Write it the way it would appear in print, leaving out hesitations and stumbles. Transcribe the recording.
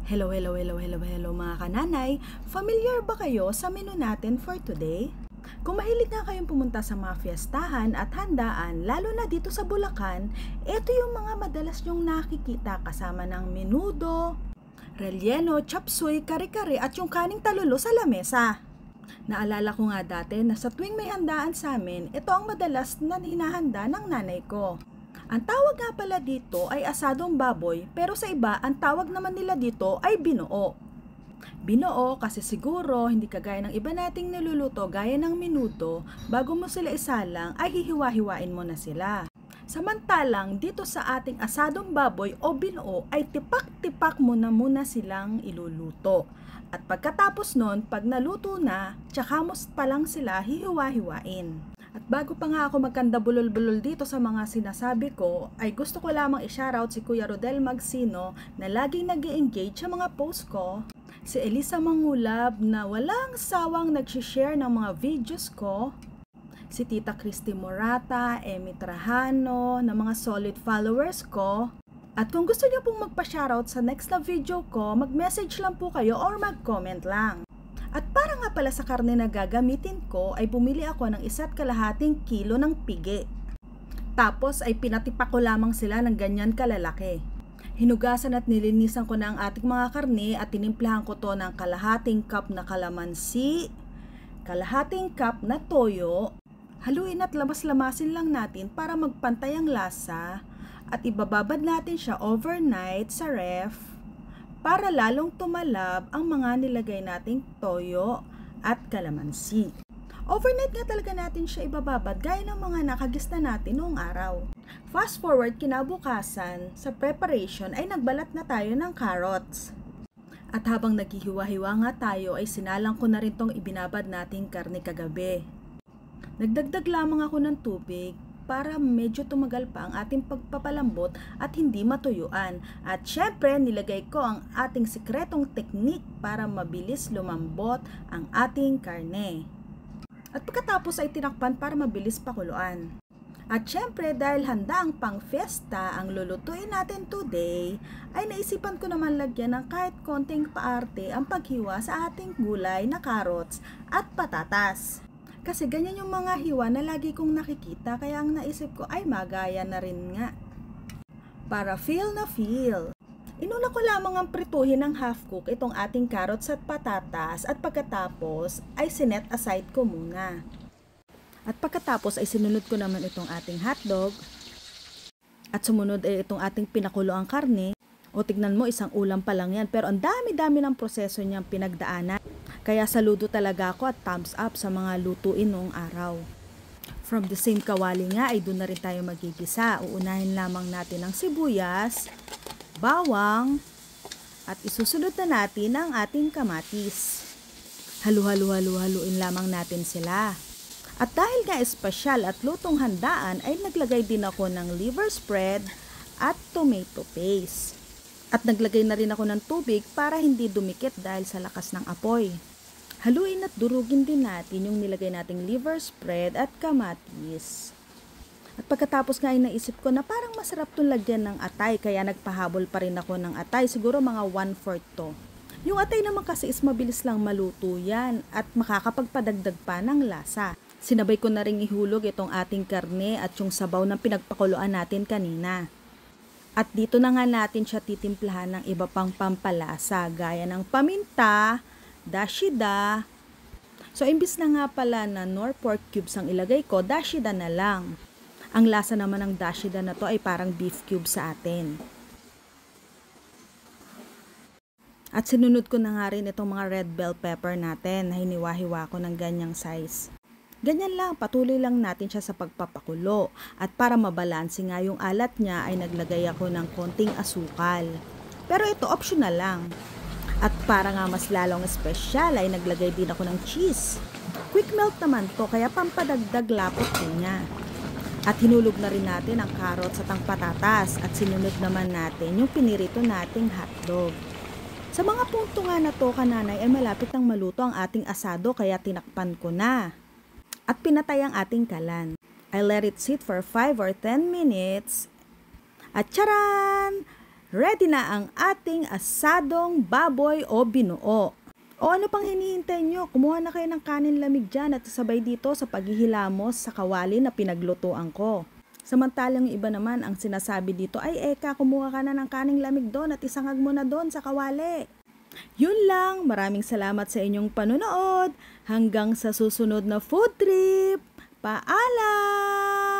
Hello mga kananay. Familiar ba kayo sa menu natin for today? Kung mahilig nga kayong pumunta sa mga fiestahan at handaan, lalo na dito sa Bulacan, ito yung mga madalas nyong nakikita kasama ng menudo, relleno, chop suey, kare-kare at yung kaning talulo sa lamesa. Naalala ko nga dati na sa tuwing may handaan sa amin, ito ang madalas na hinahanda ng nanay ko. Ang tawag nga pala dito ay asadong baboy, pero sa iba, ang tawag naman nila dito ay binuo. Binuo kasi siguro hindi kagaya ng iba nating niluluto gaya ng minuto, bago mo sila isalang ay hihiwa-hiwain mo na sila. Samantalang dito sa ating asadong baboy o binuo ay tipak-tipak mo na muna silang iluluto. At pagkatapos nun, pag naluto na, tsaka mo pa lang sila hihiwa-hiwain. At bago pa nga ako magkanda bulol-bulol dito sa mga sinasabi ko, ay gusto ko lamang i-shoutout si Kuya Rodel Magsino na laging nag-i-engage sa mga post ko, si Elisa Mangulab na walang sawang nag-share ng mga videos ko, si Tita Christy Morata, Emi Trajano, na mga solid followers ko. At kung gusto niyo pong magpa-shoutout sa next na video ko, mag-message lang po kayo or mag-comment lang. At para nga pala sa karne na gagamitin ko ay bumili ako ng 1.5 kilo ng pigi. Tapos ay pinatipak ko lamang sila ng ganyan kalalaki. Hinugasan at nilinisan ko na ang ating mga karne at tinimplahan ko to ng kalahating cup na kalamansi, kalahating cup na toyo. Haluin at lamas-lamasin lang natin para magpantay ang lasa at ibababad natin siya overnight sa ref para lalong tumalab ang mga nilagay nating toyo at kalamansi. Overnight nga talaga natin siya ibababad gaya ng mga nakagista natin noong araw. Fast forward kinabukasan, sa preparation ay nagbalat na tayo ng carrots. At habang naghihiwa-hiwa nga tayo ay sinalang ko na rin tong ibinabad nating karne kagabi. Nagdagdag lamang ako ng tubig para medyo tumagal pa ang ating pagpapalambot at hindi matuyuan. At syempre, nilagay ko ang ating sikretong teknik para mabilis lumambot ang ating karne. At pagkatapos ay tinakpan para mabilis pakuluan. At syempre, dahil handa ang pang fiesta ang lulutuin natin today, ay naisipan ko naman lagyan ng kahit konting paarte ang paghiwa sa ating gulay na carrots at patatas. Kasi ganyan yung mga hiwa na lagi kong nakikita, kaya ang naisip ko ay magaya na rin nga. Para feel na feel. Inuna ko lamang ang prituhin ng half cook itong ating carrots at patatas at pagkatapos ay sinet aside ko muna. At pagkatapos ay sinunod ko naman itong ating hotdog at sumunod ay itong ating pinakuloang karne. O tignan mo, isang ulam pa lang yan pero ang dami-dami ng proseso niyang pinagdaanan. Kaya saludo talaga ako at thumbs up sa mga lutuin noong araw. From the same kawali nga ay doon na rin tayo magigisa. Uunahin lamang natin ang sibuyas, bawang, at isusunod na natin ang ating kamatis. Halu-haluin lamang natin sila. At dahil nga espesyal at lutong handaan ay naglagay din ako ng liver spread at tomato paste. At naglagay na rin ako ng tubig para hindi dumikit dahil sa lakas ng apoy. Haluin at durugin din natin yung nilagay nating liver spread at kamatis. At pagkatapos nga ay naisip ko na parang masarap itong lagyan ng atay, kaya nagpahabol pa rin ako ng atay, siguro mga 1/4 to. Yung atay naman kasi is mabilis lang maluto yan at makakapagpadagdag pa ng lasa. Sinabay ko na rin ihulog itong ating karne at yung sabaw ng pinagpakuluan natin kanina. At dito na nga natin siya titimplahan ng iba pang pampalasa gaya ng paminta, dashida. So imbis na nga pala na nor pork cubes ang ilagay ko, dashida na lang. Ang lasa naman ng dashida na to ay parang beef cube sa atin. At sinunod ko na nga rin itong mga red bell pepper natin na hiniwa-hiwa ko ng ganyang size. Ganyan lang, patuloy lang natin siya sa pagpapakulo. At para mabalanse nga yung alat niya ay naglagay ako ng konting asukal. Pero ito optional lang. At para nga mas lalong espesyal ay naglagay din ako ng cheese. Quick melt naman to kaya pampadagdag lapot din niya. At hinulog na rin natin ang carrots at ang patatas at sinunod naman natin yung pinirito nating hotdog. Sa mga punto nga na to kananay ay malapit nang maluto ang ating asado kaya tinakpan ko na. At pinatay ang ating kalan. I let it sit for 5 or 10 minutes. At charan! Ready na ang ating asadong baboy o binuo. O ano pang hinihintay nyo? Kumuha na kayo ng kanin lamig dyan at sabay dito sa paghihilamos sa kawali na pinaglutuan ko. Samantalang iba naman ang sinasabi dito ay eka kumuha ka na ng kaning lamig doon at isangag mo na doon sa kawali. Yun lang, maraming salamat sa inyong panonood. Hanggang sa susunod na food trip. Paalam!